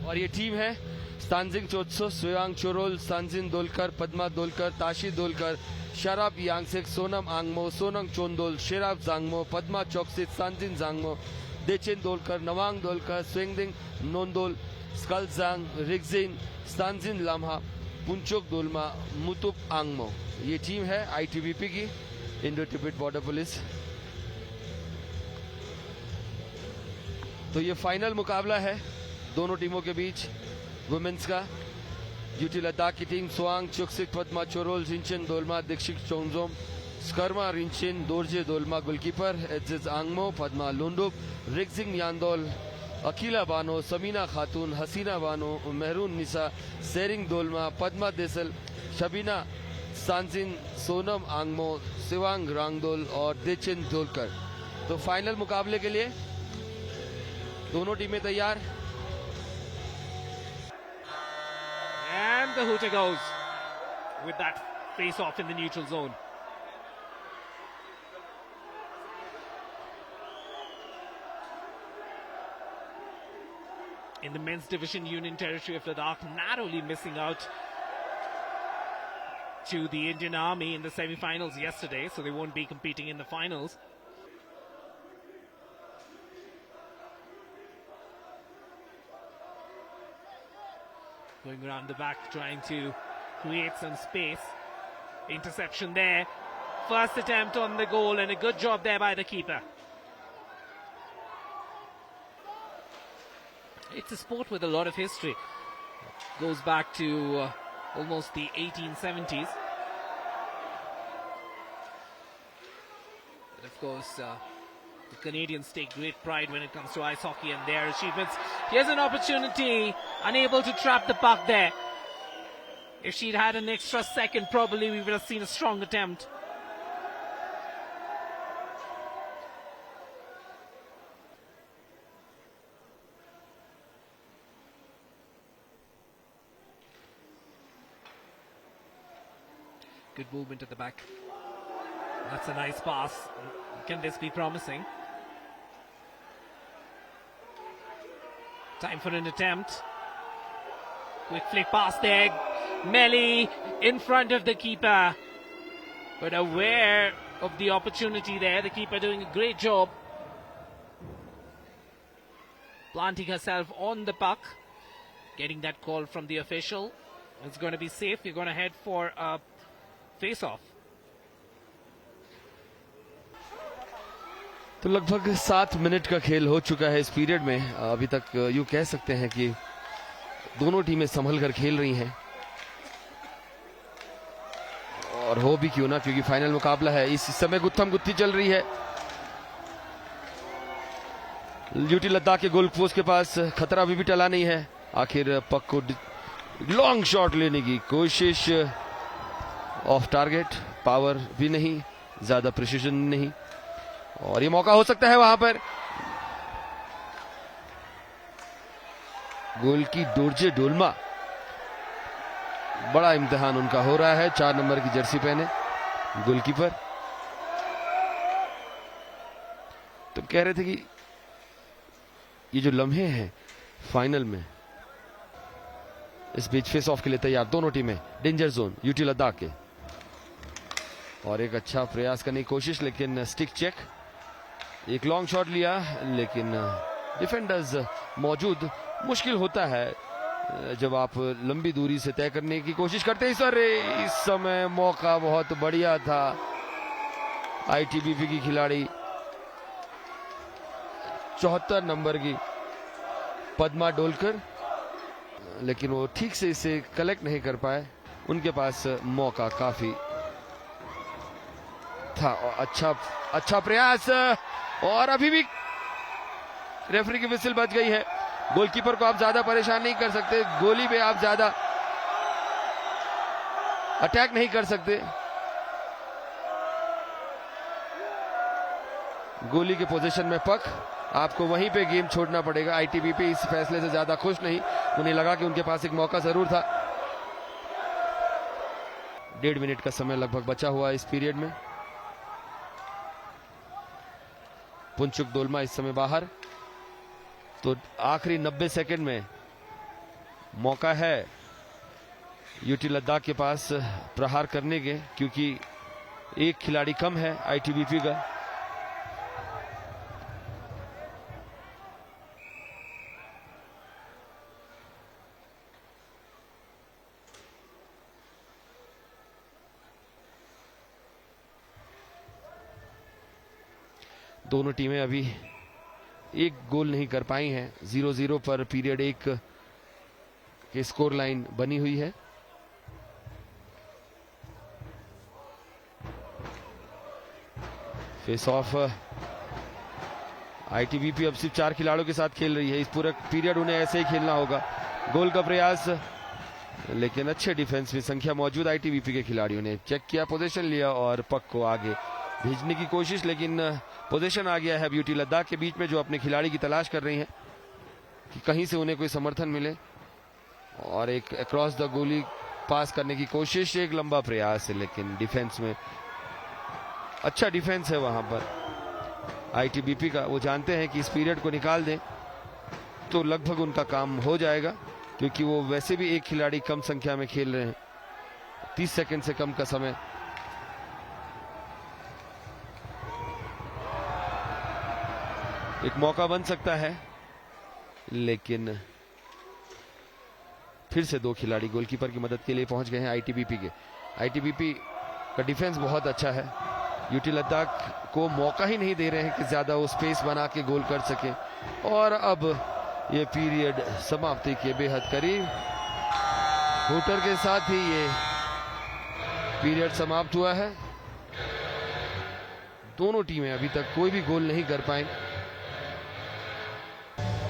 और ये टीम है स्तानजिंग चोत्सो, स्वेवांग चोरोल, सांजिन दोलकर, पद्मा दोलकर, ताशी दोलकर, शराब यांगसेक, सोनम आंगमो, सोनंग चोंदोल, शेराब जांगमो, पद्मा चौकसित, सांजिन जांगमो, देचेन दोलकर, नवांग दोलकर, स्वेंगदिंग नोंदोल, स्कल जांग, रिगजिन, स्तानजिन लाम्हा, पुंचोक दोलमा, मुतुप आंगमो। ये टीम है ITBP की, इंडो तिब्बत बॉर्डर पुलिस। तो ये फाइनल मुकाबला है दोनों टीमों के बीच वुमेन्स का। यूटी लद्दाख की टीम स्वांग चुक्सिक, पद्मा चोरोल, रिंचन दोलमा, दीक्षित चोंगजोम, स्कर्मा रिंचन, दोरजे दोलमा गोलकीपर, एजिज आंगमो, पद्मा लुंडुप, रिगजिंग यांदोल, अकीला बानो, समीना खातून, हसीना बानो, मेहरून निसा, सेरिंग दोलमा, पद्मा देसल, शबीना सांजिन, सोनम आंगमो, सिवांग रांगदोल और देचेन दोलकर। तो फाइनल मुकाबले के लिए दोनों टीमें तैयार। And the hooter goes with that face off in the neutral zone. In the men's division, Union Territory of Ladakh narrowly missing out to the Indian Army in the semi-finals yesterday, so they won't be competing in the finals. Going around the back, trying to create some space. Interception there. First attempt on the goal, and a good job there by the keeper. It's a sport with a lot of history. Goes back to almost the 1870s. But of course, the Canadians take great pride when it comes to ice hockey and their achievements. Here's an opportunity, unable to trap the puck there. If she'd had an extra second, probably we would have seen a strong attempt. Good movement at the back. That's a nice pass. Can this be promising? Time for an attempt. Quick flick pass there. Melly in front of the keeper. But aware of the opportunity there. The keeper doing a great job. Planting herself on the puck. Getting that call from the official. It's going to be safe. You're going to head for a face-off. तो लगभग 7 minute का खेल हो चुका है इस period में। अभी तक यूं कह सकते हैं कि दोनों टीमें संभल कर खेल रही हैं, और हो भी क्यों ना, क्योंकि फाइनल मुकाबला है। इस समय गुत्थम गुत्थी चल रही है। यूटी लद्दाख के गोल पोस्ट के पास खतरा अभी भी टला नहीं है। आखिर पक को लॉन्ग शॉट लेने की कोशिश, ऑफ टारगेट, पावर भी नहीं, ज्यादा प्रिसीजन नहीं, और ये मौका हो सकता है वहां पर। गोल की दोरजे डोलमा, बड़ा इम्तिहान उनका हो रहा है। 4 नंबर की जर्सी पहने गोलकीपर। तो कह रहे थे कि ये जो लम्हे हैं फाइनल में, इस बीच फेस ऑफ के लिए तैयार दोनों टीमें। डेंजर जोन यूटी लद्दाख के, और एक अच्छा प्रयास करने की कोशिश, लेकिन स्टिक चेक। एक लॉन्ग शॉट लिया, लेकिन डिफेंडर्स मौजूद। मुश्किल होता है जब आप लंबी दूरी से तय करने की कोशिश करते हैं। सर इस समय मौका बहुत बढ़िया था। ITBP की खिलाड़ी 74 नंबर की पद्मा डोलकर, लेकिन वो ठीक से इसे कलेक्ट नहीं कर पाए। उनके पास मौका काफी था। अच्छा प्रयास, और अभी भी रेफरी की विसिल बज गई है। गोलकीपर को आप ज्यादा परेशान नहीं कर सकते, गोली पे आप ज्यादा अटैक नहीं कर सकते। गोली के पोजीशन में पक, आपको वहीं पे गेम छोड़ना पड़ेगा। आईटीबीपी इस फैसले से ज्यादा खुश नहीं, उन्हें लगा कि उनके पास एक मौका जरूर था। 1.5 मिनट का समय लगभग बचा हुआ इस पीरियड में। पुंचुक दोलमा इस समय बाहर, तो आखिरी 90 सेकंड में मौका है यूटी लद्दाख के पास प्रहार करने के, क्योंकि एक खिलाड़ी कम है आईटीबीपी का। दोनों टीमें अभी एक गोल नहीं कर पाई हैं। 0-0 पर पीरियड 1 की स्कोर लाइन बनी हुई है। फेस ऑफ, आईटीबीपी अब सिर्फ 4 खिलाड़ियों के साथ खेल रही है। इस पूरा पीरियड उन्हें ऐसे ही खेलना होगा। गोल का प्रयास, लेकिन अच्छे डिफेंस में संख्या मौजूद आईटीबीपी के खिलाड़ियों ने चेक किया, पोजीशन लिया और पक को आगे भेजने की कोशिश, लेकिन पोजीशन आ गया है ब्यूटी लद्दाख के बीच में, जो अपने खिलाड़ी की तलाश कर रही हैं कि कहीं से उन्हें कोई समर्थन मिले। और एक अक्रॉस द गोली पास करने की कोशिश, एक लंबा प्रयास है, लेकिन डिफेंस में अच्छा डिफेंस है वहां पर आईटीबीपी का। वो जानते हैं कि इस पीरियड को निकाल दें तो लगभग उनका काम हो जाएगा, क्योंकि वो वैसे भी एक खिलाड़ी कम संख्या में खेल रहे हैं। 30 सेकंड से कम का समय। एक मौका बन सकता है, लेकिन फिर से 2 खिलाड़ी गोलकीपर की मदद के लिए पहुंच गए हैं आईटीबीपी के। आईटीबीपी का डिफेंस बहुत अच्छा है। यूटी लद्दाख को मौका ही नहीं दे रहे हैं कि ज्यादा वो स्पेस बना के गोल कर सके। और अब ये पीरियड समाप्ति के बेहद करीब, हूटर के साथ ही ये पीरियड समाप्त हुआ है। दोनों टीमें अभी तक कोई भी गोल नहीं कर पाई।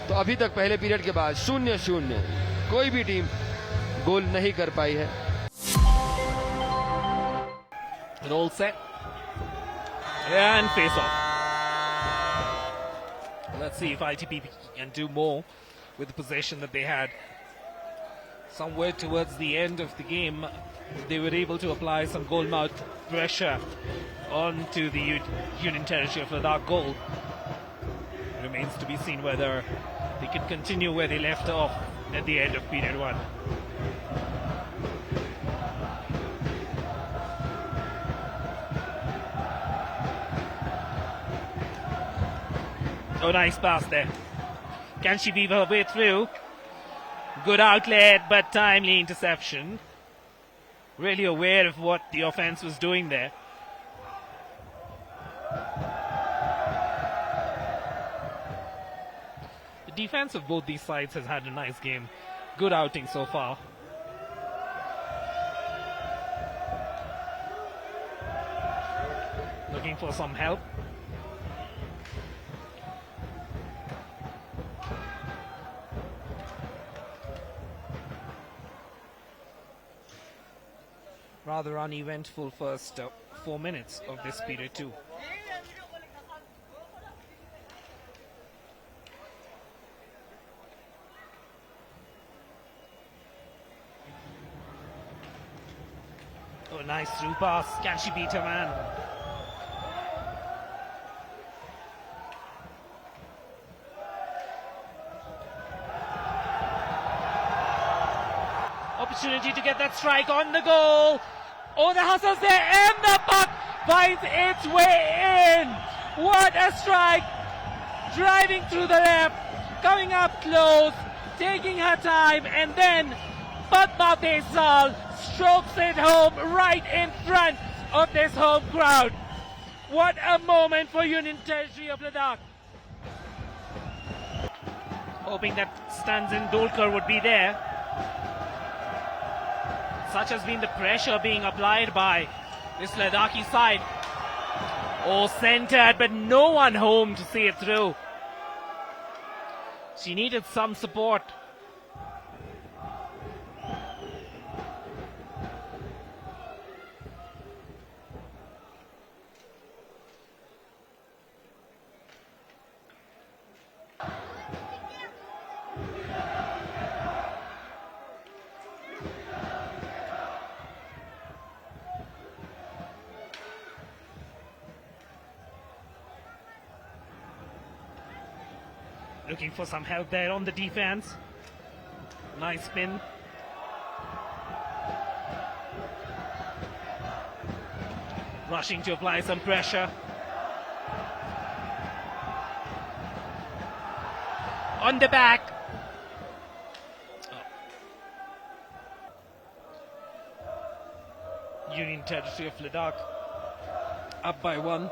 तो अभी तक पहले पीरियड के बाद 0-0 कोई भी टीम गोल नहीं कर पाई है। All set. And face off. Let's see if ITBP can do more with the possession that they had. Somewhere towards the end of the game, they were able to apply some goal mouth pressure onto the Union Territory of Ladakh goal. Remains to be seen whether they can continue where they left off at the end of period 1. Oh, nice pass there. Can she weave her way through? Good outlet, but timely interception. Really aware of what the offense was doing there. The defense of both these sides has had a nice game. Good outing so far. Looking for some help. Rather uneventful first 4 minutes of this period too. Oh, nice through pass. Can she beat her man? Opportunity to get that strike on the goal. Oh, the hustle's there, and the puck finds its way in. What a strike! Driving through the left, coming up close, taking her time, and then Padma Desal strokes it home right in front of this home crowd. What a moment for Union Territory of Ladakh. Hoping that Stanzin Dolkar would be there. Such has been the pressure being applied by this Ladakhi side. Oh, centered, but no one home to see it through. She needed some support. Looking for some help there on the defense. Nice spin. Rushing to apply some pressure. On the back. Union territory of Ladakh up by 1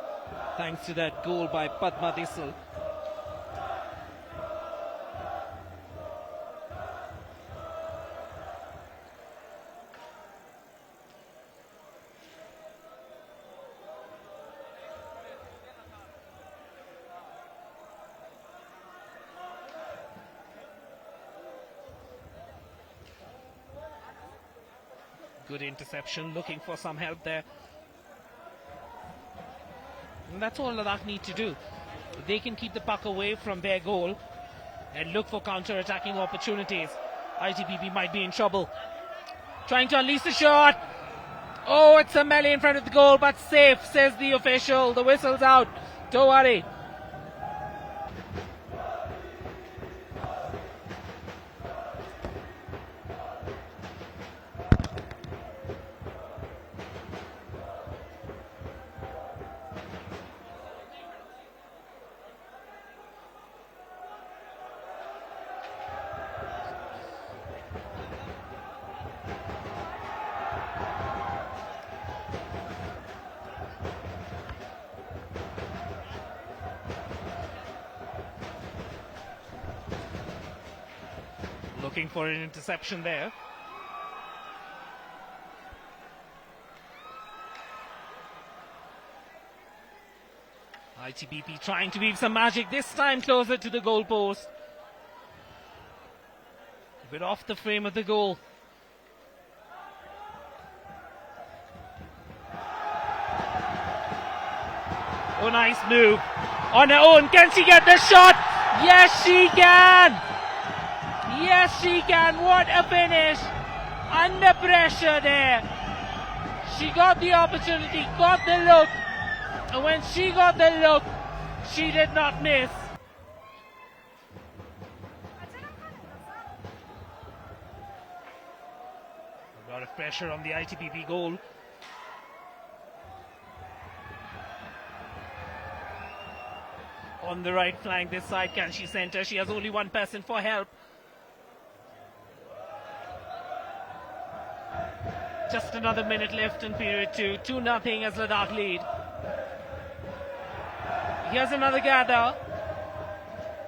thanks to that goal by Padma Desal. Good interception, looking for some help there. And that's all Ladakh need to do. They can keep the puck away from their goal and look for counter-attacking opportunities. ITBP might be in trouble. Trying to unleash the shot. Oh, it's a melee in front of the goal, but safe, says the official. The whistle's out. Don't worry. Looking for an interception there. ITBP trying to weave some magic, this time closer to the goal post. A bit off the frame of the goal. Oh, nice move. On her own, can she get the shot? Yes, she can! Yes, she can. What a finish. Under pressure there. She got the opportunity, got the look. And when she got the look, she did not miss. A lot of pressure on the ITBP goal. On the right flank this side, can she center? She has only one person for help. Just another minute left in period 2. 2-0 as Ladakh lead. Here's another gather.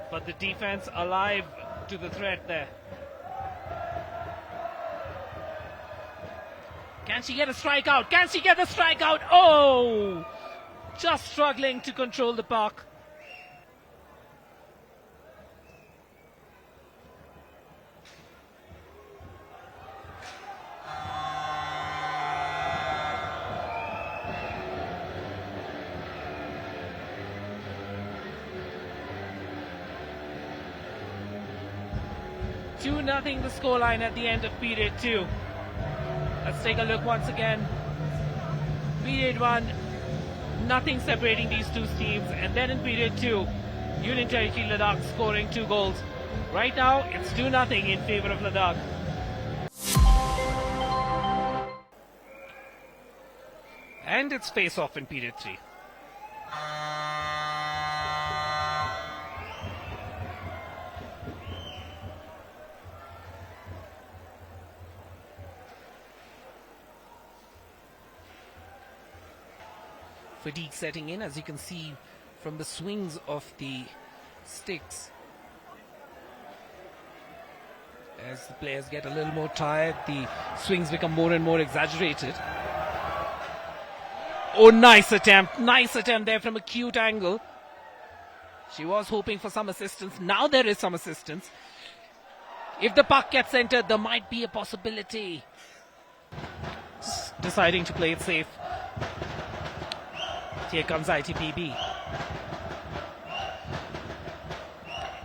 But the defense alive to the threat there. Can she get a strikeout? Can she get the strikeout? Oh! Just struggling to control the puck. Nothing the scoreline at the end of period 2. Let's take a look once again. Period 1, nothing separating these two teams, and then in period 2, Union Territory Ladakh scoring 2 goals. Right now, it's 2-0 in favor of Ladakh. And it's face-off in period 3. Fatigue setting in, as you can see from the swings of the sticks. As the players get a little more tired, the swings become more and more exaggerated. Oh, nice attempt there from a cute angle. She was hoping for some assistance. Now there is some assistance. If the puck gets entered, there might be a possibility. Deciding to play it safe. Here comes ITPB.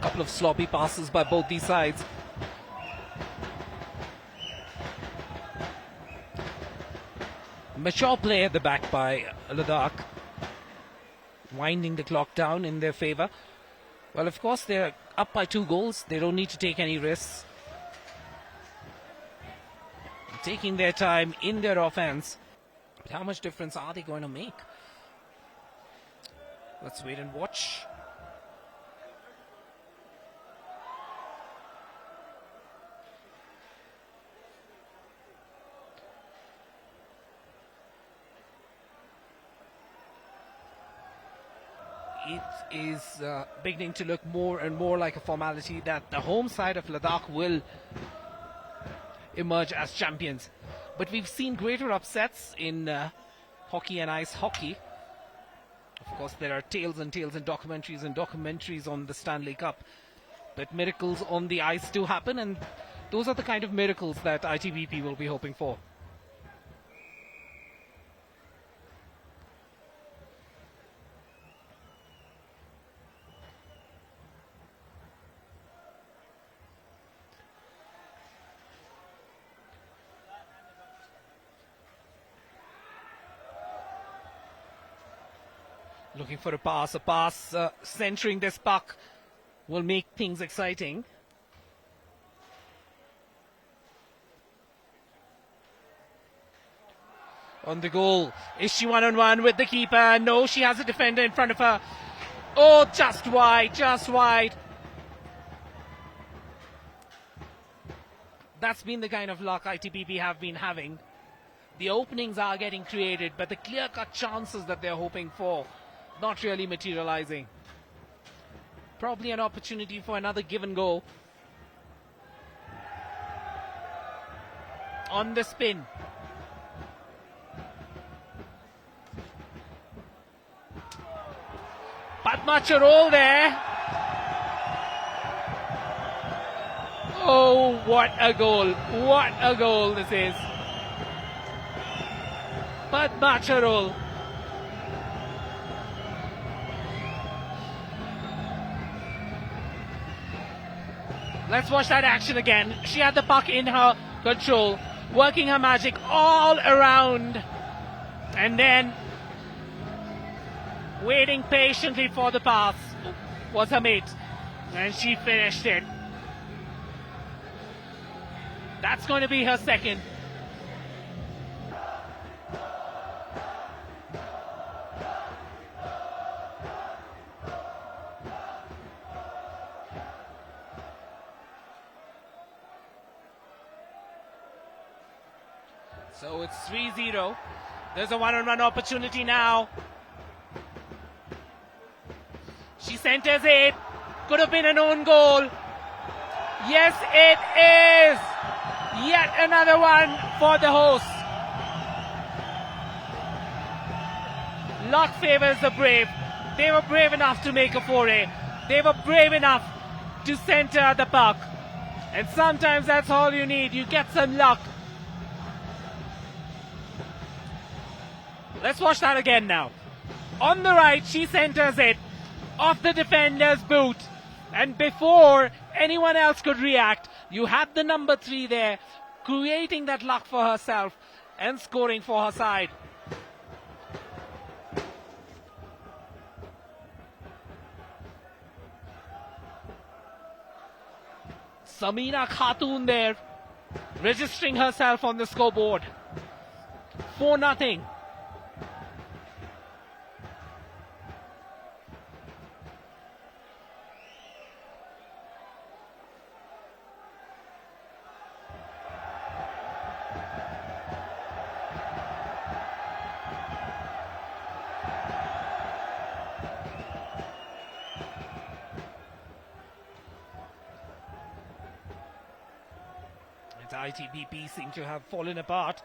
Couple of sloppy passes by both these sides. Mature play at the back by Ladakh, winding the clock down in their favor. Well, of course, they're up by 2 goals. They don't need to take any risks. Taking their time in their offense. But how much difference are they going to make? Let's wait and watch. It is beginning to look more and more like a formality that the home side of Ladakh will emerge as champions. But we've seen greater upsets in hockey and ice hockey. Of course, there are tales and documentaries on the Stanley Cup. But miracles on the ice do happen, and those are the kind of miracles that ITBP will be hoping for. Looking for a pass centering this puck will make things exciting. On the goal, is she one-on-one with the keeper? No, she has a defender in front of her. Oh, just wide. That's been the kind of luck ITBP have been having. The openings are getting created, but the clear-cut chances that they're hoping for not really materializing. Probably an opportunity for another give and go. On the spin. Padma Charol there. Oh, what a goal. What a goal this is. Padma Charol. Let's watch that action again. She had the puck in her control, working her magic all around, and then waiting patiently for the pass was her mate, and she finished it. That's going to be her second. So it's 3-0. There's a one-on-one opportunity now. She centers it. Could have been an own goal. Yes, it is. Yet another one for the hosts. Luck favors the brave. They were brave enough to make a foray. They were brave enough to center the puck. And sometimes that's all you need. You get some luck. Let's watch that again now. On the right, she centers it off the defender's boot. And before anyone else could react, you had the number 3 there, creating that luck for herself and scoring for her side. Samina Khatun there, registering herself on the scoreboard. 4-0. ITBP seem to have fallen apart.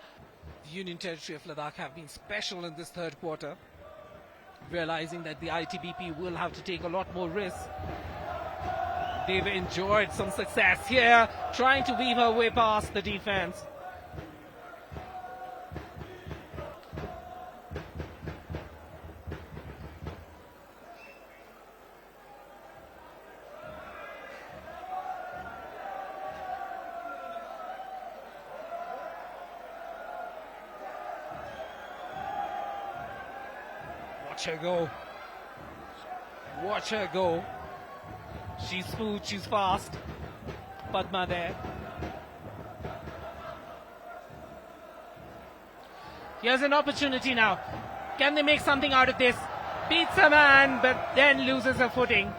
The Union Territory of Ladakh have been special in this third quarter. realizing that the ITBP will have to take a lot more risks. They've enjoyed some success here, trying to weave her way past the defense. Watch her go. Watch her go. She's smooth, she's fast. Padma there. Here's an opportunity now. Can they make something out of this? Beats a man, but then loses her footing.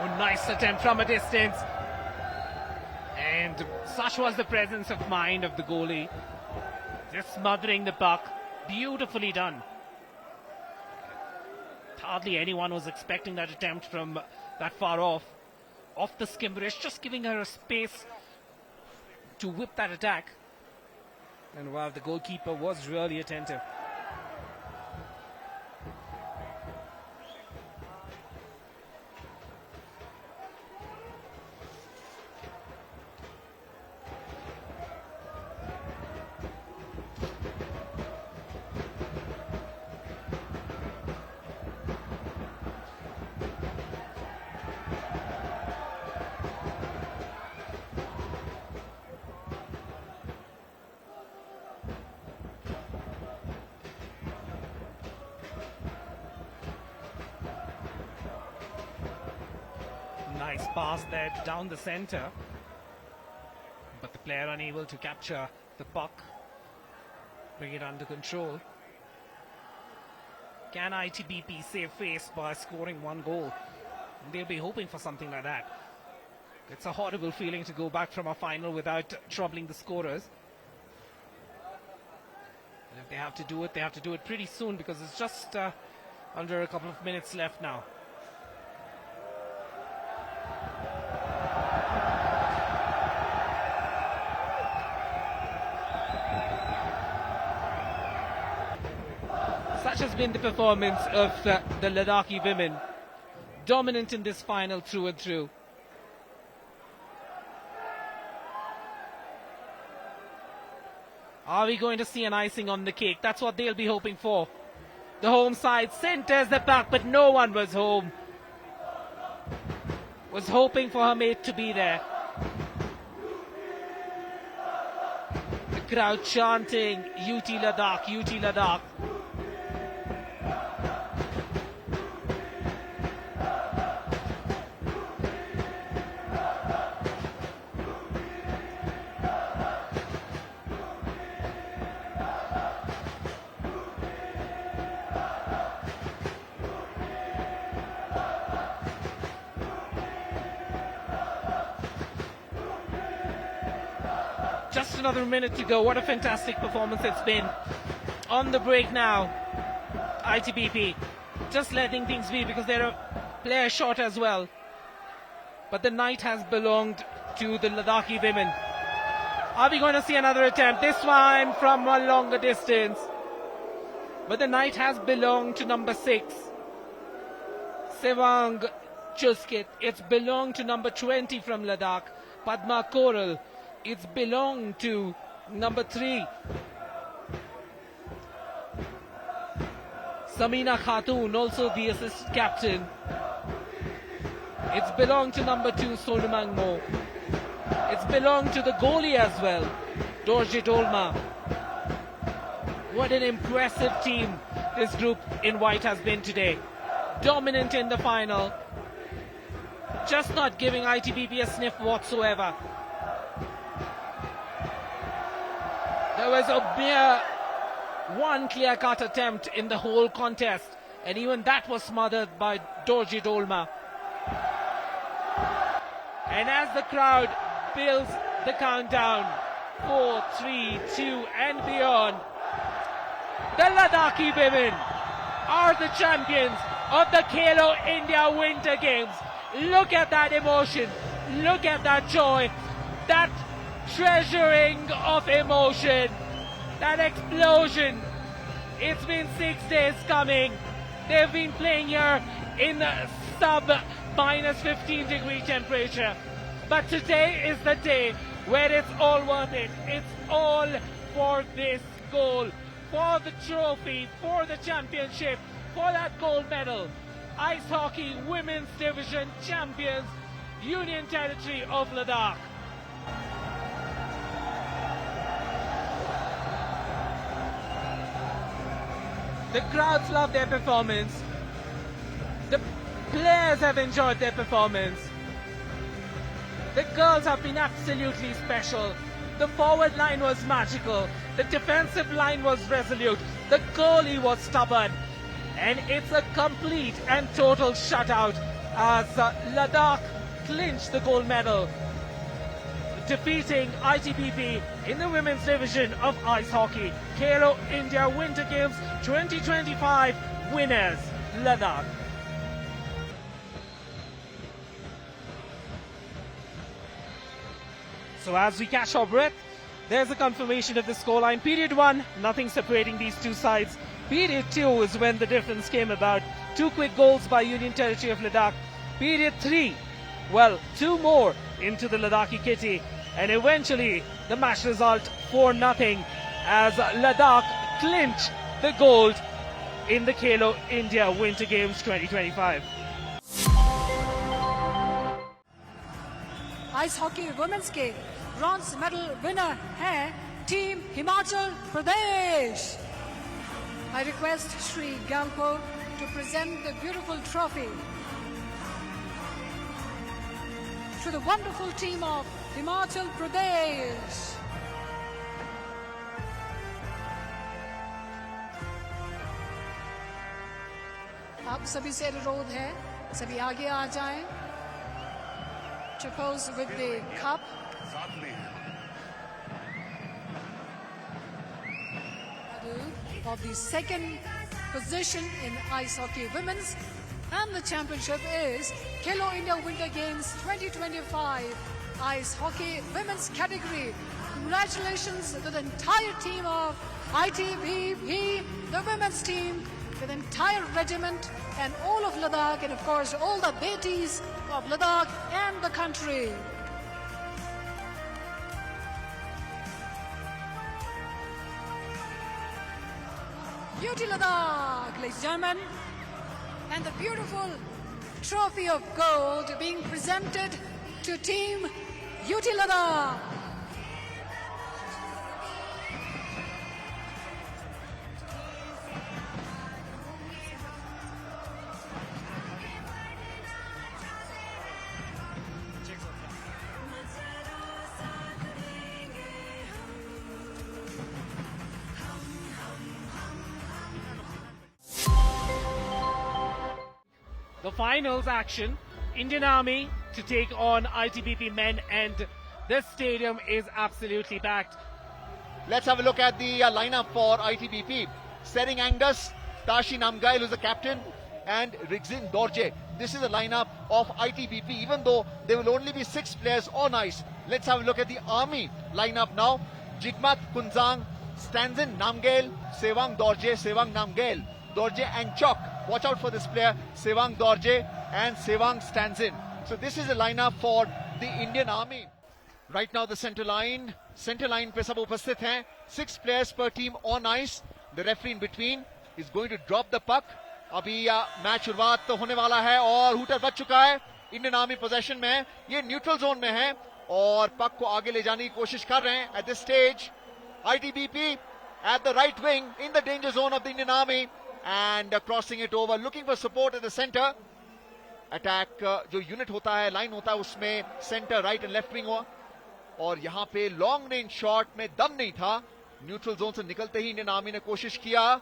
Oh, nice attempt from a distance. And such was the presence of mind of the goalie. Just smothering the puck. Beautifully done. Hardly anyone was expecting that attempt from that far off. Off the skim wrist, just giving her a space to whip that attack. And wow, the goalkeeper was really attentive. Nice pass there down the center, but the player unable to capture the puck, bring it under control. Can ITBP save face by scoring one goal? They'll be hoping for something like that. It's a horrible feeling to go back from a final without troubling the scorers. And if they have to do it, they have to do it pretty soon, because it's just under a couple of minutes left now. Such has been the performance of the Ladakhi women. Dominant in this final through and through. Are we going to see an icing on the cake? That's what they'll be hoping for. The home side centers the puck, but no one was home. Was hoping for her mate to be there. The crowd chanting, UT Ladakh, UT Ladakh. Just another minute to go. What a fantastic performance it's been. On the break now, ITBP just letting things be because they're a player short as well. But the night has belonged to the Ladakhi women. Are we going to see another attempt? This time from a longer distance. But the night has belonged to number 6, Sevang Chuskit. It's belonged to number 20 from Ladakh, Padma Koral. It's belonged to number 3, Samina Khatoon, also the assist captain. It's belonged to number 2, Sonumang Mo. It's belonged to the goalie as well, Dorjit Olma. What an impressive team this group in white has been today. Dominant in the final. Just not giving ITBP a sniff whatsoever. There was a mere one clear-cut attempt in the whole contest, and even that was smothered by Dorjit Olma. And as the crowd builds the countdown, 4, 3, 2 and beyond, the Ladakhi women are the champions of the Khelo India Winter Games. Look at that emotion. look at that joy, that treasuring of emotion, that explosion. It's been 6 days coming. They've been playing here in sub minus 15 degree temperature. But today is the day where it's all worth it. It's all for this goal, for the trophy, for the championship, for that gold medal. Ice Hockey Women's Division Champions, Union Territory of Ladakh. The crowds love their performance. The players have enjoyed their performance. The girls have been absolutely special. The forward line was magical. The defensive line was resolute. The goalie was stubborn. And it's a complete and total shutout as Ladakh clinched the gold medal, defeating ITBP in the women's division of ice hockey. Khelo India Winter Games 2025 winners, Ladakh. So as we catch our breath, there's a confirmation of the scoreline. Period 1, nothing separating these two sides. Period 2 is when the difference came about. 2 quick goals by Union Territory of Ladakh. Period 3, well, 2 more into the Ladakhi kitty. And eventually, the match result 4-0 as Ladakh clinch the gold in the Khelo India Winter Games 2025. Ice hockey women's के bronze medal winner है team Himachal Pradesh. I request Shri Galpo to present the beautiful trophy to the wonderful team of Himachal Pradesh. आप सभी से अनुरोध है, सभी आगे आ जाएं. To pose with the cup. Of the second position in ice hockey women's, and the championship is Khelo India Winter Games 2025 ice hockey women's category. Congratulations to the entire team of ITBP, the women's team, with the entire regiment and all of Ladakh, and of course all the betis of Ladakh and the country. Beauty Ladakh, ladies and gentlemen, and the beautiful trophy of gold being presented to Team UT Ladakh. The finals action, Indian Army to take on ITBP men, and this stadium is absolutely packed. Let's have a look at the lineup for ITBP. Sering Angus, Tashi Namgail, who's the captain, and Rigzin Dorje. This is the lineup of ITBP, even though there will only be 6 players on ice. Let's have a look at the Army lineup now. Jigmat Kunzang, Stanzin Namgail, Sevang Dorje, Sevang Namgail, Dorje and Chok. Watch out for this player, Sevang Dorje and Sevang Stanzin. So this is the lineup for the Indian Army. Right now the center line पे सब उपस्थित हैं. 6 players per team on ice. The referee in between is going to drop the puck. अभी match शुरुआत तो होने वाला है और हूटर बज चुका है. इंडियन आर्मी पोजेशन में है, ये न्यूट्रल जोन में है और पक को आगे ले जाने की कोशिश कर रहे हैं. At this stage, ITBP at the right wing in the danger zone of the Indian Army and crossing it over, looking for support at the center. Attack जो यूनिट होता है, लाइन होता है, उसमें centre, right and left wing हुआ और यहाँ पे लॉन्ग रेंज शॉट में दम नहीं था. न्यूट्रल जोन से निकलते ही इंडियन आर्मी ने कोशिश किया.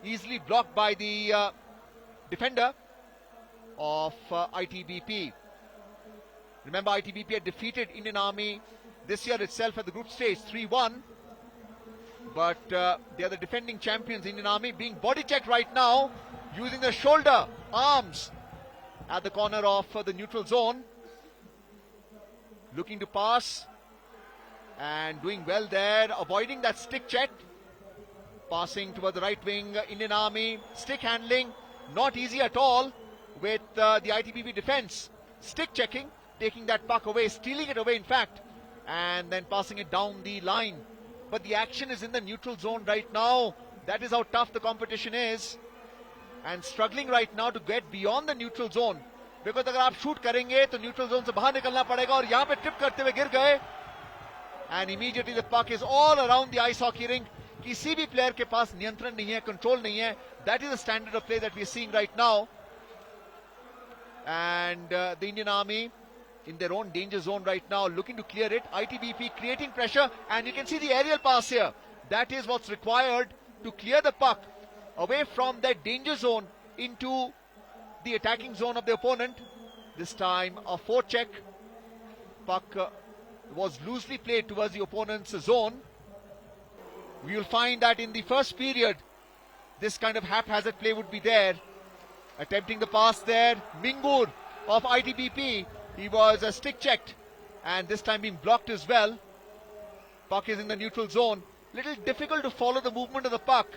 Easily blocked by the defender of ITBP. Remember, ITBP had defeated Indian Army this year itself at the group stage 3-1. But they are the defending champions. Indian Army being body checked right now, using the shoulder, arms at the corner of the neutral zone. looking to pass and doing well there, avoiding that stick check. Passing toward the right wing, Indian Army. Stick handling, not easy at all with the ITBP defense. Stick checking, taking that puck away, stealing it away in fact, and then passing it down the line. But the action is in the neutral zone right now. That is how tough the competition is. And struggling right now to get beyond the neutral zone. Because अगर आप shoot करेंगे तो neutral zone से बाहर निकलना पड़ेगा और यहाँ पे trip करते हुए गिर गए. And immediately the puck is all around the ice hockey rink. किसी भी player के पास नियंत्रण नहीं है, control नहीं है. That is the standard of play that we are seeing right now. And the Indian Army in their own danger zone right now, looking to clear it. ITBP creating pressure, and you can see the aerial pass here. That is what's required to clear the puck away from that danger zone into the attacking zone of the opponent. This time a forecheck. Puck was loosely played towards the opponent's zone. We will find that in the first period, this kind of haphazard play would be there. Attempting the pass there, Mingur of ITBP. He was stick checked and this time being blocked as well. Puck is in the neutral zone. Little difficult to follow the movement of the puck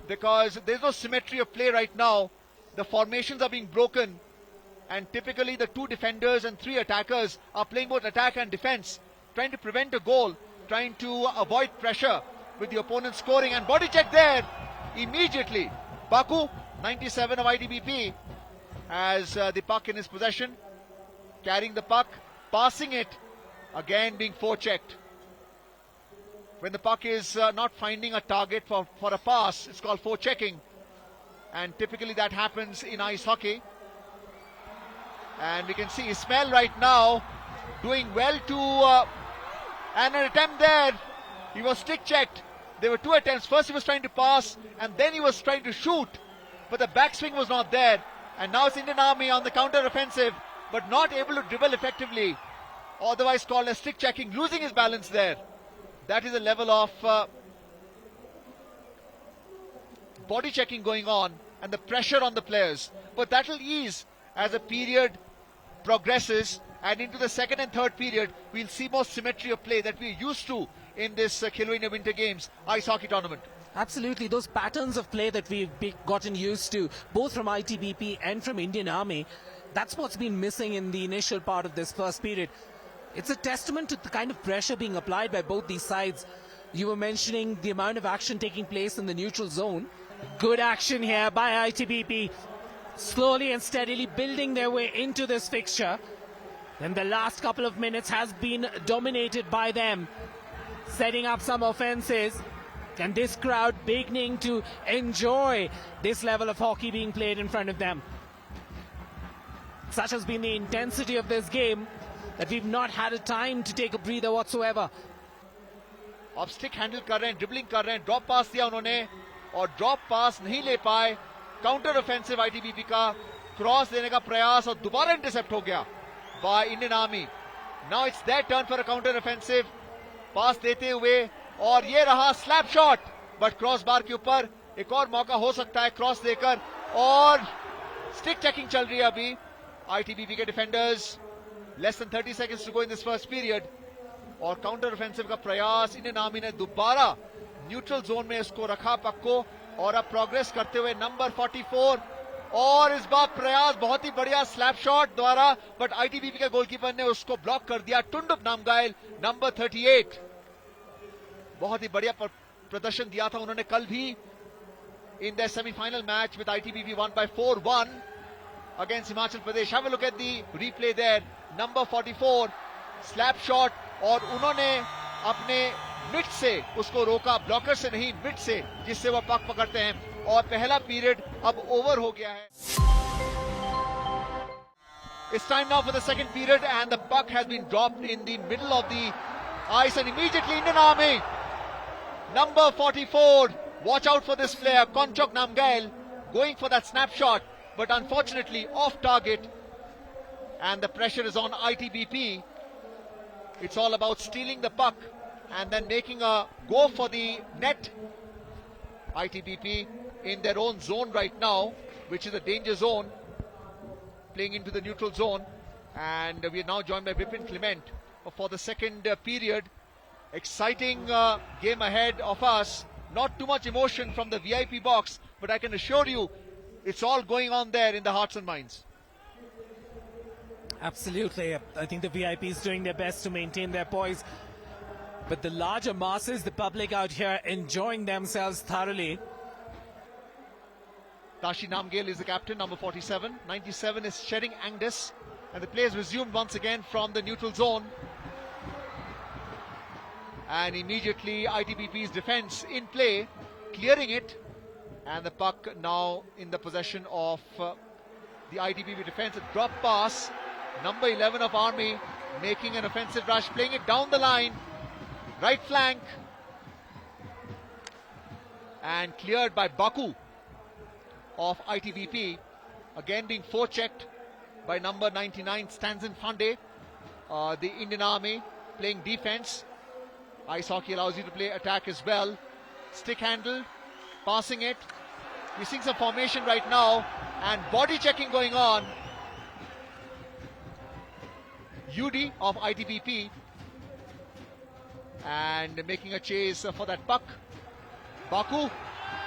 because there's no symmetry of play right now. The formations are being broken and typically the two defenders and three attackers are playing both attack and defense, trying to prevent a goal, trying to avoid pressure with the opponent scoring, and body check there immediately. Baku, 97 of ITBP, has the puck in his possession, carrying the puck, passing it, again being forechecked. When the puck is not finding a target for a pass, it's called forechecking, and typically that happens in ice hockey. And we can see Ismail right now doing well to and an attempt there. He was stick checked. There were two attempts. First he was trying to pass and then he was trying to shoot, but the backswing was not there. And now it's Indian Army on the counter offensive, but not able to dribble effectively, otherwise called as stick checking, losing his balance there. That is a level of body checking going on and the pressure on the players. But that will ease as the period progresses, and into the second and third period we'll see more symmetry of play that we're used to in this Khelo India Winter Games ice hockey tournament. Absolutely, those patterns of play that we've gotten used to, both from ITBP and from Indian Army, that's what's been missing in the initial part of this first period. It's a testament to the kind of pressure being applied by both these sides. You were mentioning the amount of action taking place in the neutral zone. Good action here by ITBP, slowly and steadily building their way into this fixture. Then the last couple of minutes has been dominated by them, setting up some offenses. And this crowd beginning to enjoy this level of hockey being played in front of them. Such has been the intensity of this game that we've not had a time to take a breather whatsoever. अब stick handle कर रहे हैं, dribbling कर रहे हैं, drop पास दिया उन्होंने और ड्रॉप पास नहीं ले पाए. काउंटर ऑफेंसिव आईटीबीपी का क्रॉस देने का प्रयास और दोबारा इंटरसेप्ट हो गया by Indian Army. Now it's their turn for a counter offensive. Pass देते हुए और ये रहा slap shot, but crossbar के ऊपर एक और मौका हो सकता है क्रॉस देकर. और स्टिक चेकिंग चल रही है अभी आईटीबीपी के defenders. Less than 30 seconds to go in this first period. और काउंटर ऑफेंसिव का प्रयास इंडियन आर्मी ने दोबारा न्यूट्रल जोन में इसको रखा पक को, और अब प्रोग्रेस करते हुए नंबर 44. और इस बार प्रयास बहुत ही बढ़िया स्लैप शॉट द्वारा, बट आईटीबीपी के गोलकीपर ने उसको ब्लॉक कर दिया. टुंडुप नामगायल नंबर 38. बहुत ही बढ़िया प्रदर्शन दिया था उन्होंने कल भी in the semifinal match with ITBP one by 4-1 against Himachal Pradesh. Have a look at the replay there. Number 44 slap shot, और उन्होंने अपने मिड से उसको रोका, ब्लॉकर से नहीं, मिड से, जिससे वह पक पकड़ते हैं. और पहला पीरियड अब ओवर हो गया है. It's time now for the second period and the puck has been dropped in the middle of the ice, and immediately Indian Army, number 44, watch out for this player, Konchok Namgail, going for that snapshot, but unfortunately off target, and the pressure is on ITBP. It's all about stealing the puck and then making a go for the net. ITBP in their own zone right now, which is a danger zone, playing into the neutral zone, and we are now joined by Vipin Clement, for the second period. Exciting game ahead of us. Not too much emotion from the VIP box, but I can assure you it's all going on there in the hearts and minds. Absolutely. I think the VIPs doing their best to maintain their poise. But the larger masses, the public out here enjoying themselves thoroughly. Tashi Namgyel is the captain, number 47. 97 is Shering Angus. And the play is resumed once again from the neutral zone. And immediately ITBP's defence in play, clearing it. And the puck now in the possession of the ITBP defence. A drop pass. Number 11 of Army making an offensive rush, playing it down the line. Right flank. And cleared by Baku of ITBP. Again being forechecked by number 99 Stanzen Fande. The Indian Army playing defence. Ice hockey allows you to play attack as well. Stick handle, passing it. We're seeing some formation right now and body checking going on. UD of ITBP and making a chase for that puck. Baku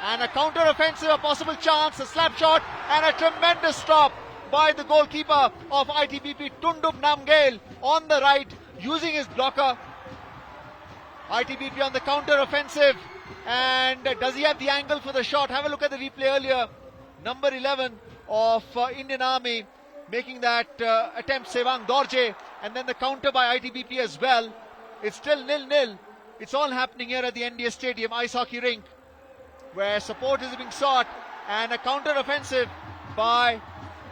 and a counter offensive, a possible chance, a slap shot and a tremendous stop by the goalkeeper of ITBP, Tundup Namgyel, on the right using his blocker. ITBP on the counter offensive, and does he have the angle for the shot? Have a look at the replay earlier. Number 11 of Indian Army making that attempt, Sevang Dorje, and then the counter by ITBP as well. It's still 0-0. It's all happening here at the NDS Stadium ice hockey rink, where support is being sought, and a counter offensive by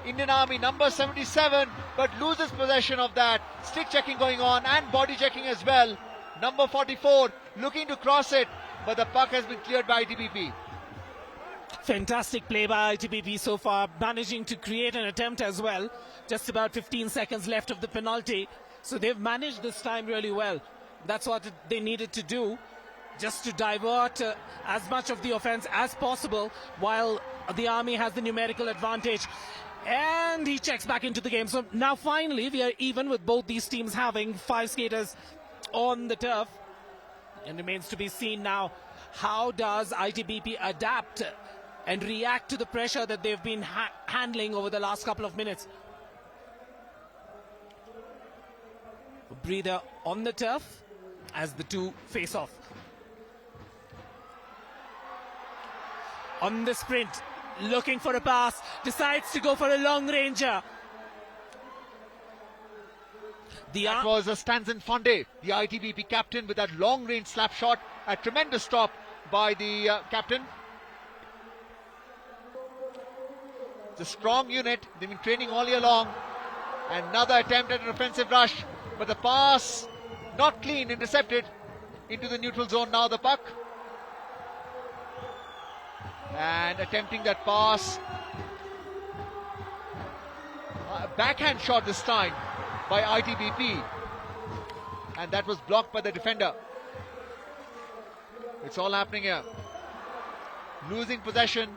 Indian Army, number 77, but loses possession of that. Stick checking going on and body checking as well. Number 44 looking to cross it, but the puck has been cleared by ITBP. Fantastic play by ITBP so far, managing to create an attempt as well. Just about 15 seconds left of the penalty. So they've managed this time really well. That's what they needed to do, just to divert as much of the offense as possible while the Army has the numerical advantage. And he checks back into the game. So now finally we are even with both these teams having 5 skaters on the turf. And remains to be seen now, how does ITBP adapt and react to the pressure that they've been handling over the last couple of minutes. A breather on the turf as the two face off. On the sprint, looking for a pass, decides to go for a long ranger. That was a Stanzen Fande, the ITBP captain, with that long range slap shot. A tremendous stop by the captain. It's a strong unit. They've been training all year long. Another attempt at an offensive rush, but the pass not clean, intercepted into the neutral zone. Now the puck. And attempting that pass. A backhand shot this time by ITBP, and that was blocked by the defender. It's all happening here. Losing possession.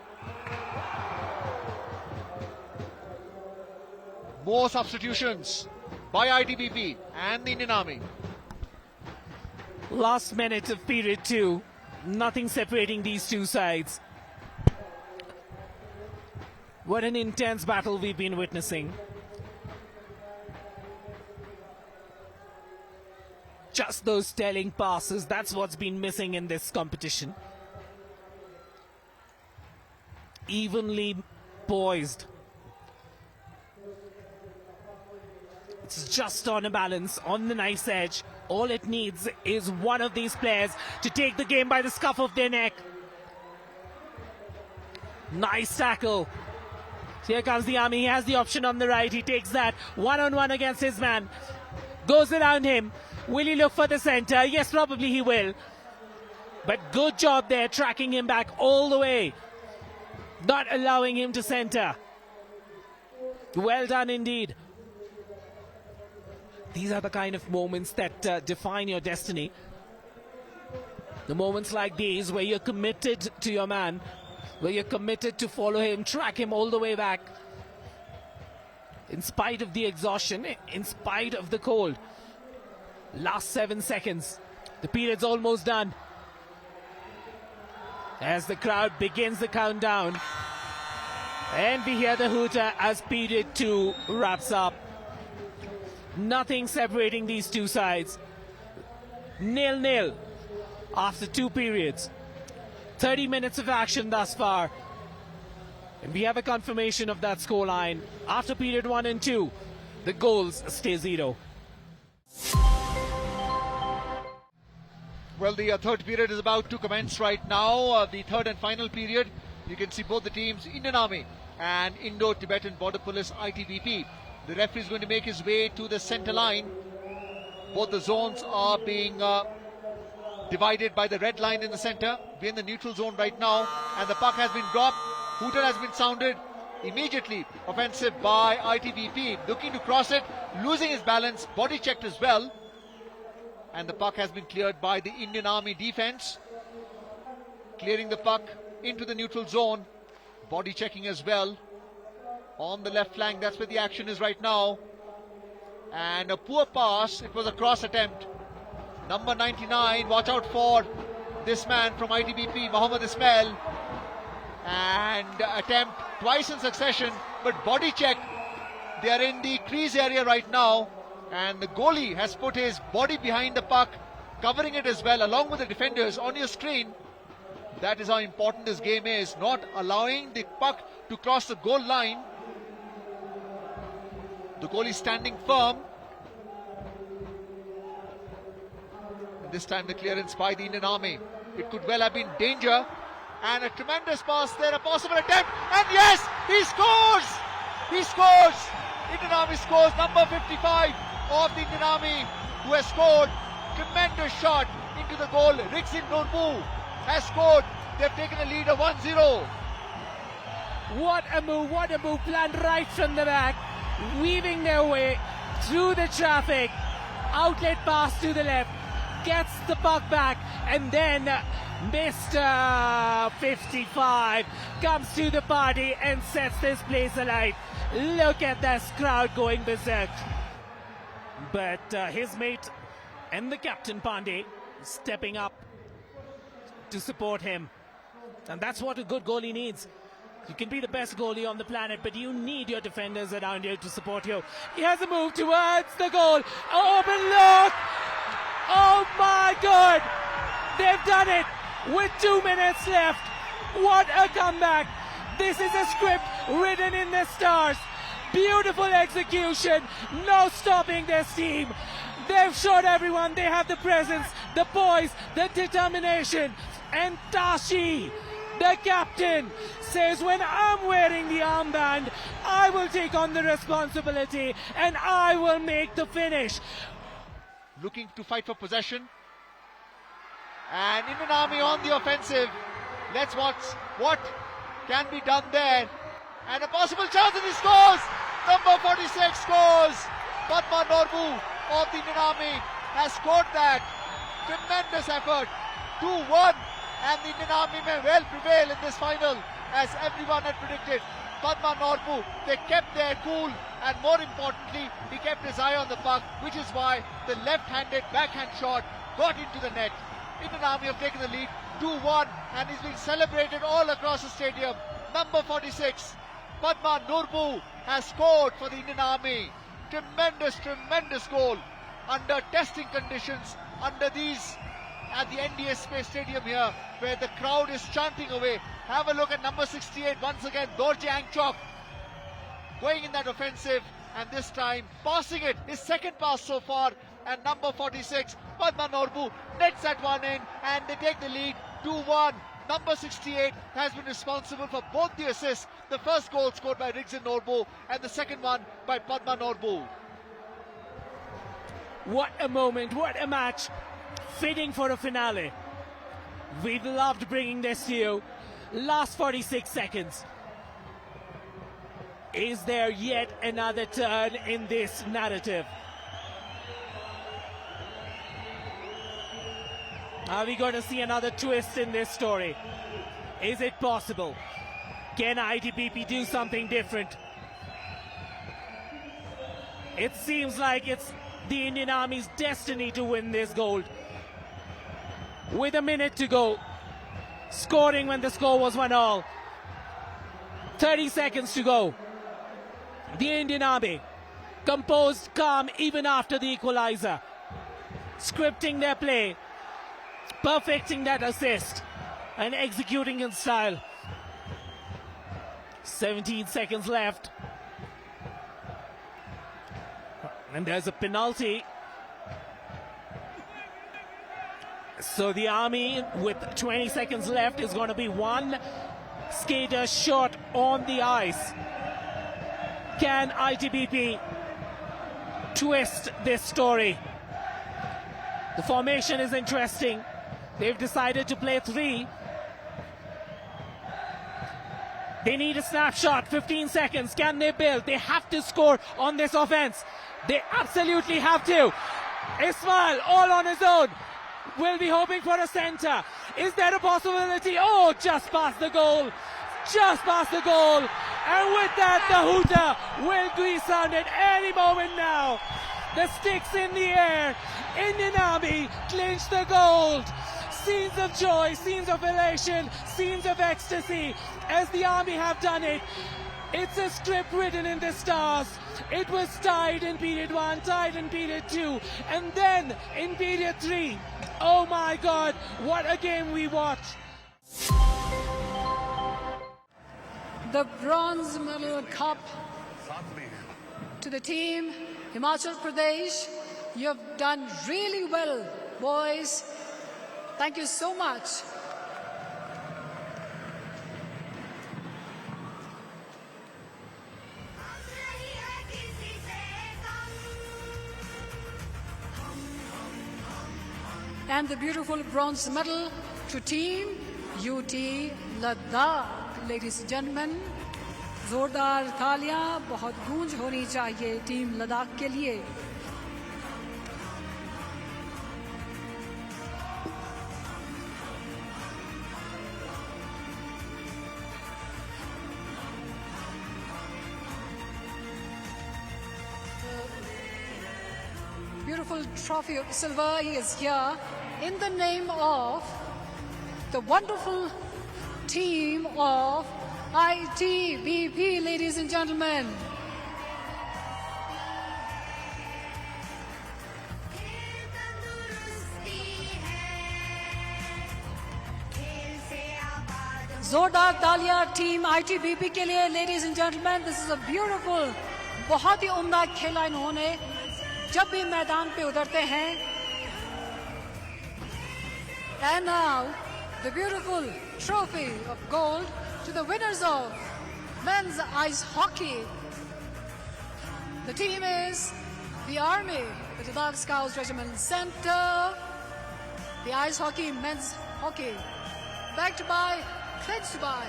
More substitutions by ITBP and the Indian Army. Last minute of period 2. Nothing separating these two sides. What an intense battle we've been witnessing. Just those telling passes, that's what's been missing in this competition. Evenly poised. It's just on a balance, on the knife's edge. All it needs is one of these players to take the game by the scruff of their neck. Nice tackle. Here comes the Army. He has the option on the right. He takes that one-on-one against his man. Goes around him. Will he look for the center? Yes, probably he will. But good job there, tracking him back all the way. Not allowing him to center. Well done indeed. These are the kind of moments that define your destiny. The moments like these where you're committed to your man, where you're committed to follow him, track him all the way back. In spite of the exhaustion, in spite of the cold. Last 7 seconds. The period's almost done. As the crowd begins the countdown. And we hear the hooter as period 2 wraps up. Nothing separating these two sides. 0-0 after 2 periods. 30 minutes of action thus far. And we have a confirmation of that scoreline. After period 1 and 2, the goals stay 0. Well, the third period is about to commence right now. The third and final period. You can see both the teams, Indian Army and Indo-Tibetan Border Police ITBP. The referee is going to make his way to the center line. Both the zones are being divided by the red line in the center. We're in the neutral zone right now, and the puck has been dropped. Hooter has been sounded. Immediately offensive by ITBP, looking to cross it, losing his balance, body checked as well. And the puck has been cleared by the Indian Army defense. Clearing the puck into the neutral zone. Body checking as well. On the left flank, that's where the action is right now. And a poor pass, it was a cross attempt. Number 99, watch out for this man from ITBP, Mohammad Ismail. And attempt twice in succession, but body check. They are in the crease area right now. And the goalie has put his body behind the puck, covering it as well, along with the defenders on your screen. That is how important this game is, not allowing the puck to cross the goal line. The goalie standing firm. And this time the clearance by the Indian Army. It could well have been danger. And a tremendous pass there, a possible attempt. And yes, he scores! He scores! Indian Army scores, number 55 of the Indian Army, who has scored. Tremendous shot into the goal. Rixin Norbu has scored. They've taken a lead of 1-0. What a move planned right from the back, weaving their way through the traffic. Outlet pass to the left, gets the puck back, and then Mr. 55 comes to the party and sets this place alight. Look at this crowd going berserk. But his mate and the captain Pandey stepping up to support him. And that's what a good goalie needs. You can be the best goalie on the planet, but you need your defenders around you to support you. He has a move towards the goal. Open look! Oh my God! They've done it with 2 minutes left. What a comeback! This is a script written in the stars. Beautiful execution. No stopping this team. They've showed everyone they have the presence, the poise, the determination. And Tashi, the captain, says, when I'm wearing the armband, I will take on the responsibility and I will make the finish. Looking to fight for possession. And Indian Army on the offensive. Let's watch what can be done there. And a possible chance, and he scores! Number 46 scores! Padma Norbu of the Indian Army has scored that. Tremendous effort. 2-1. And the Indian Army may well prevail in this final, as everyone had predicted. Padma Norbu, they kept their cool, and more importantly, he kept his eye on the puck, which is why the left-handed backhand shot got into the net. Indian Army have taken the lead 2-1, and is being celebrated all across the stadium. Number 46, Padma Norbu, has scored for the Indian Army. Tremendous goal under testing conditions, under these at the NDS Space Stadium here, where the crowd is chanting away. Have a look at number 68 once again, Dorje Angchok, going in that offensive, and this time passing it, his second pass so far. And number 46, Padma Norbu, nets that one in, and they take the lead 2-1. Number 68 has been responsible for both the assists. The first goal scored by Rixin Norbu, and the second one by Padma Norbu. What a moment, what a match. Fitting for a finale. We've loved bringing this to you. Last 46 seconds. Is there yet another turn in this narrative? Are we going to see another twist in this story? Is it possible? Can ITBP do something different? It seems like it's the Indian Army's destiny to win this gold. With a minute to go, scoring when the score was 1-all. 30 seconds to go. The Indian Army, composed, calm even after the equalizer, scripting their play, perfecting that assist, and executing in style. 17 seconds left. And there's a penalty. So the Army, with 20 seconds left, is going to be one skater short on the ice. Can ITBP twist this story? The formation is interesting. They've decided to play 3. They need a snapshot, 15 seconds. Can they build? They have to score on this offense. They absolutely have to. Ismail, all on his own, will be hoping for a center. Is there a possibility? Oh, just past the goal. Just past the goal. And with that, the hooter will be sounded any moment now. The sticks in the air. Indian Army clinch the gold. Scenes of joy, scenes of elation, scenes of ecstasy as the Army have done it. It's a script written in the stars. It was tied in period 1, tied in period 2, and then in period 3. Oh my God, what a game we watched. The bronze medal cup to the team, Himachal Pradesh. You have done really well, boys. Thank you so much. And the beautiful bronze medal to team UT Ladakh. Ladies and gentlemen, जोरदार तालियां, बहुत गूंज होनी चाहिए team Ladakh के लिए. Beautiful trophy of silver is here in the name of the wonderful team of ITBP, ladies and gentlemen. जोरदार तालियां टीम ITBP के लिए, ladies and gentlemen. This is a beautiful, बहुत ही उम्दा खेला इन्होंने. जब भी मैदान पे उतरते हैं. And now the beautiful trophy of gold to the winners of men's ice hockey. The team is the Army, the Ladakh Scouts Regiment Center. The ice hockey, men's hockey, backed by, pledged by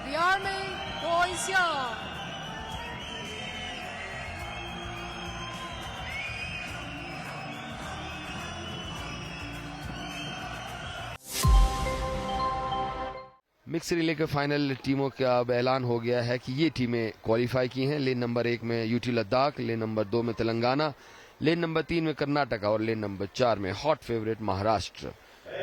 the Army boys here. Mix relay के final टीमों का अब ऐलान हो गया है कि ये टीमें क्वालिफाई की हैं. लेन नंबर 1 में यूटी लद्दाख, लेन नंबर 2 में तेलंगाना, लेन नंबर 3 में कर्नाटक और लेन नंबर 4 में hot favourite Maharashtra.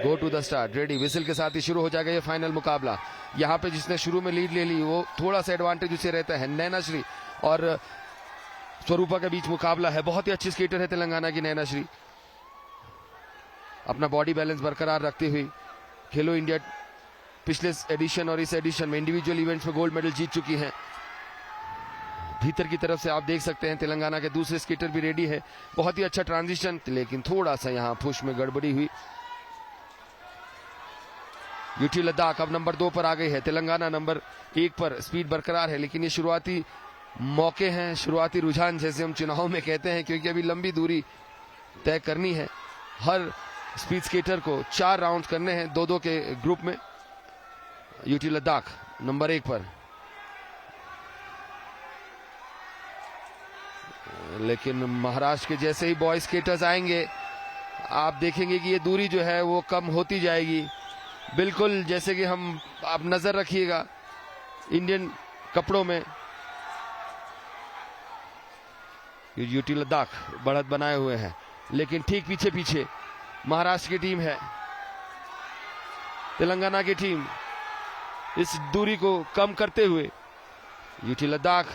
Go to the start, ready. Whistle के साथ ही शुरू हो जाएगा ये फाइनल मुकाबला. यहाँ पे जिसने शुरू में लीड ले ली वो थोड़ा सा एडवांटेज उसे रहता है. नैनाश्री और स्वरूपा के बीच मुकाबला है. बहुत ही अच्छी स्केटर है तेलंगाना की नैनाश्री. अपना बॉडी बैलेंस बरकरार रखते हुए खेलो इंडिया पिछले एडिशन और इस एडिशन में इंडिविजुअल इवेंट्स में गोल्ड मेडल जीत चुकी हैं. भीतर की तरफ से आप देख सकते हैं तेलंगाना के दूसरे स्केटर भी रेडी है. बहुत ही अच्छा ट्रांजिशन, लेकिन थोड़ा सा यहां पुश में गड़बड़ी हुई. यूटी लद्दाख अब नंबर 2 पर आ गई है. तेलंगाना नंबर 1 पर. स्पीड बरकरार है, लेकिन ये शुरुआती मौके हैं, शुरुआती रुझान जैसे हम चुनाव में कहते हैं, क्योंकि अभी लंबी दूरी तय करनी है. हर स्पीड स्केटर को 4 राउंड करने हैं 2-2 के ग्रुप में. यूटी लद्दाख नंबर 1 पर, लेकिन महाराष्ट्र के जैसे ही बॉय स्केटर्स आएंगे आप देखेंगे कि ये दूरी जो है वो कम होती जाएगी. बिल्कुल जैसे कि हम, आप नजर रखिएगा इंडियन कपड़ों में यूटी लद्दाख बढ़त बनाए हुए हैं, लेकिन ठीक पीछे पीछे महाराष्ट्र की टीम है। तेलंगाना की टीम इस दूरी को कम करते हुए, यूटी लद्दाख,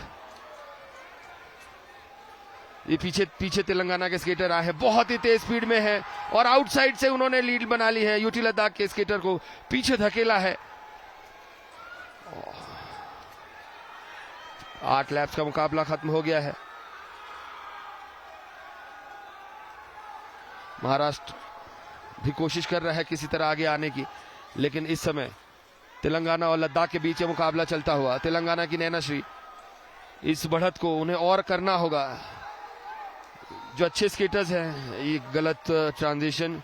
ये पीछे पीछे तेलंगाना के स्केटर आए हैं, बहुत ही तेज स्पीड में है और आउटसाइड से उन्होंने लीड बना ली है। यूटी लद्दाख के स्केटर को पीछे धकेला है। 8 लैप्स का मुकाबला खत्म हो गया है। महाराष्ट्र भी कोशिश कर रहा है किसी तरह आगे आने की, लेकिन इस समय तेलंगाना और लद्दाख के बीच ये मुकाबला चलता हुआ, तेलंगाना की नैनाश्री, इस बढ़त को उन्हें और करना होगा। जो अच्छे स्केटर्स हैं, ये गलत ट्रांजिशन,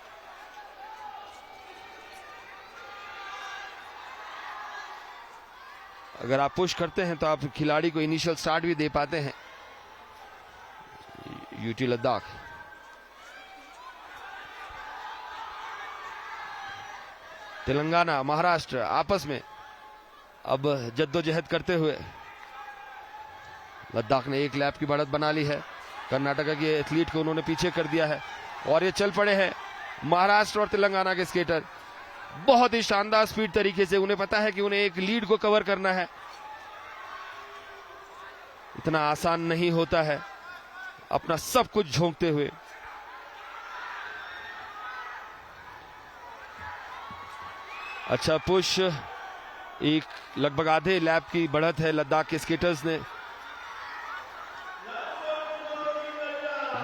अगर आप पुश करते हैं तो आप खिलाड़ी को इनिशियल स्टार्ट भी दे पाते हैं। यूटी लद्दाख तेलंगाना महाराष्ट्र आपस में अब जद्दोजहद करते हुए, लद्दाख ने 1 लैप की बढ़त बना ली है। कर्नाटका के एथलीट को उन्होंने पीछे कर दिया है और ये चल पड़े हैं महाराष्ट्र और तेलंगाना के स्केटर। बहुत ही शानदार स्पीड तरीके से, उन्हें पता है कि उन्हें एक लीड को कवर करना है। इतना आसान नहीं होता है अपना सब कुछ झोंकते हुए। अच्छा पुश, एक लगभग आधे लैप की बढ़त है लद्दाख के स्केटर्स ने।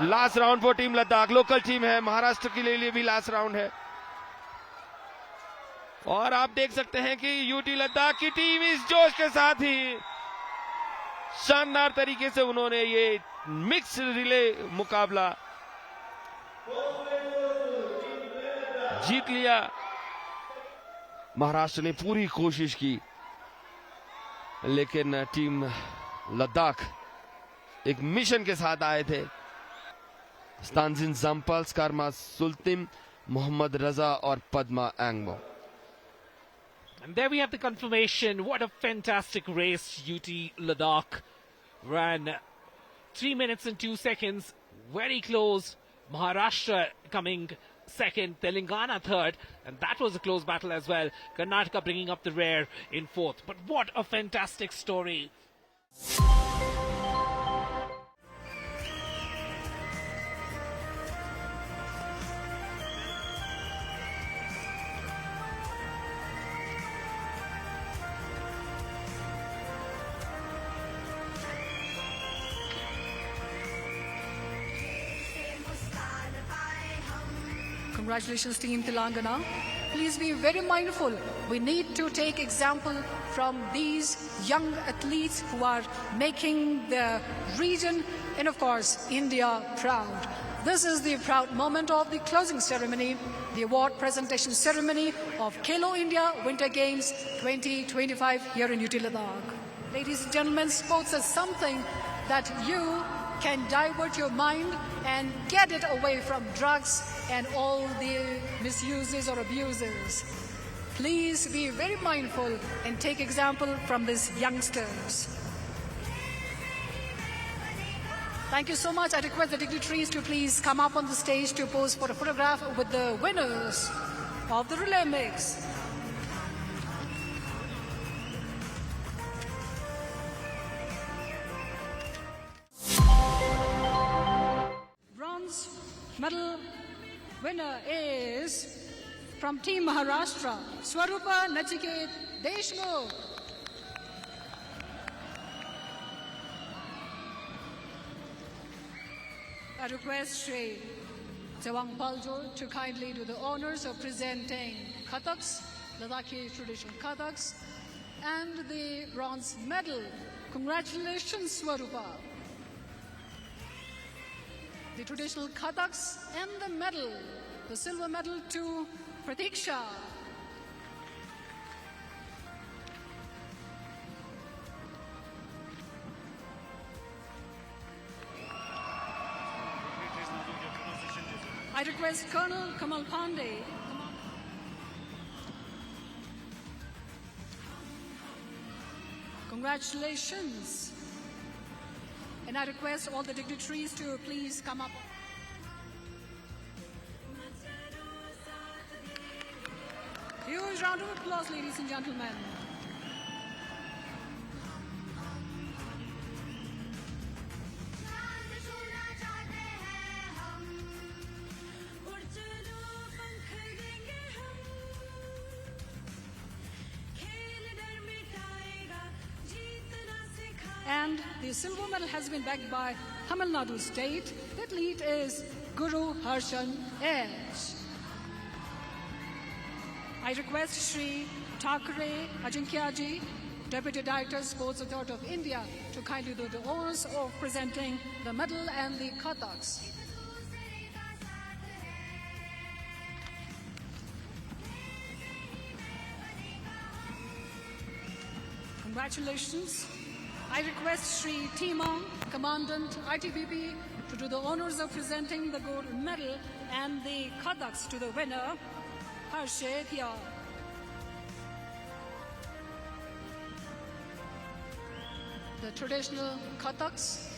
Last round for team Ladakh, local team है, महाराष्ट्र के लिए भी लास्ट राउंड है। और आप देख सकते हैं कि यूटी लद्दाख की टीम इस जोश के साथ ही शानदार तरीके से उन्होंने ये मिक्स रिले मुकाबला जीत लिया। महाराष्ट्र ने पूरी कोशिश की, लेकिन टीम लद्दाख एक मिशन के साथ आए थे। स्तानजिन जम्पल, स्कारमा सुल्तिम, मोहम्मद रजा और Padma Angmo. And there we have the confirmation. What a fantastic race UT Ladakh ran. 3 minutes and 2 seconds. Very close. Maharashtra coming second, Telangana third, and that was a close battle as well. Karnataka bringing up the rear in fourth. But what a fantastic story. Congratulations, Team Telangana. Please be very mindful. We need to take example from these young athletes who are making the region and, of course, India proud. This is the proud moment of the closing ceremony, the award presentation ceremony of Khelo India Winter Games 2025 here in UT Ladakh. Ladies and gentlemen, sports is something that you can divert your mind and get it away from drugs and all the misuses or abuses. Please be very mindful and take example from these youngsters. Thank you so much. I request the dignitaries to please come up on the stage to pose for a photograph with the winners of the relay mix. Bronze medal winner is from Team Maharashtra, Swarupa Nachiket Deshmukh. I request Shri Jawang Paljo to kindly do the honors of presenting Kathaks, Ladakhi traditional Kathaks, and the bronze medal. Congratulations, Swarupa. The traditional Kathaks and the medal, the silver medal to Pratiksha. I request Colonel Kamal Pandey. Congratulations. And And I request all the dignitaries to please come up. Huge round of applause, ladies and gentlemen. And the silver medal has been bagged by Tamil Nadu State. The athlete is Guru Harshan H. I request Shri Thakre Ajinkyaji, Deputy Director, Sports Authority of India, to kindly do the honors of presenting the medal and the Kathaks. Congratulations. I request Shri Timang, Commandant ITBP, to do the honors of presenting the gold medal and the Kathaks to the winner, Harshit Yar. The traditional Kathaks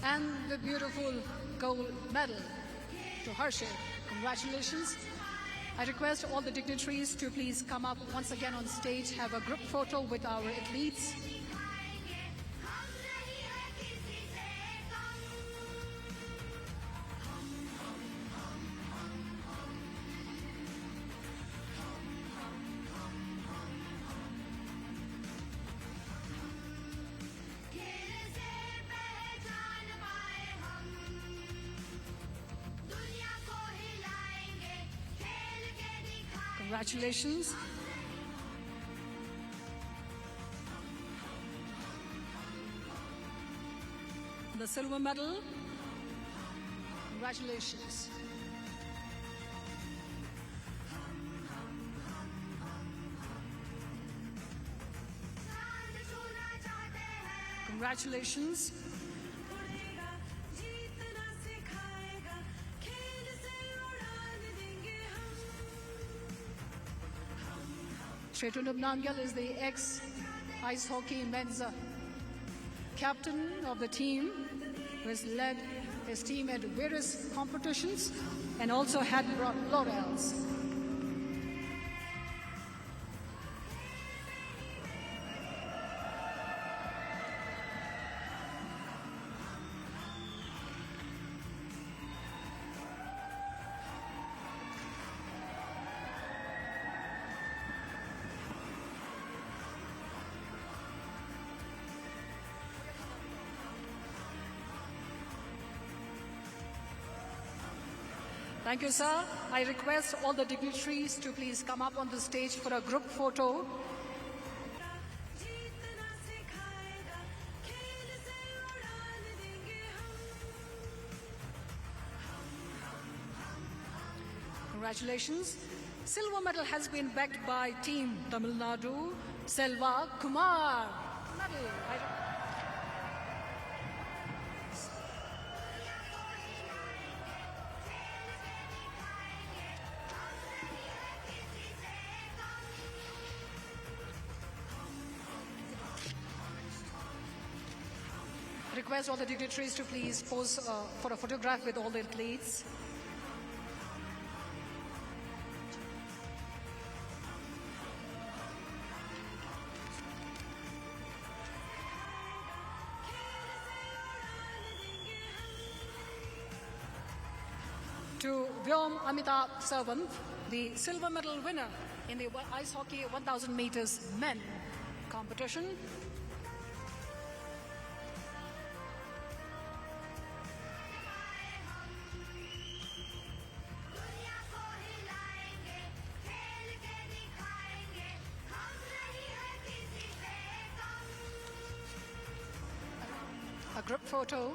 and the beautiful gold medal to Harshit. Congratulations. I request all the dignitaries to please come up once again on stage, have a group photo with our athletes. Congratulations. The silver medal. Congratulations. Congratulations. Shretun Nangal is the ex-ice hockey men's captain of the team, who has led his team at various competitions and also had brought laurels. Thank you, sir. I request all the dignitaries to please come up on the stage for a group photo. Congratulations. Silver medal has been backed by Team Tamil Nadu, Selva Kumar. Medal. Request all the dignitaries to please pose for a photograph with all the athletes. To Vyom Amitabh Sawant, the silver medal winner in the ice hockey 1000 meters men competition. A group photo.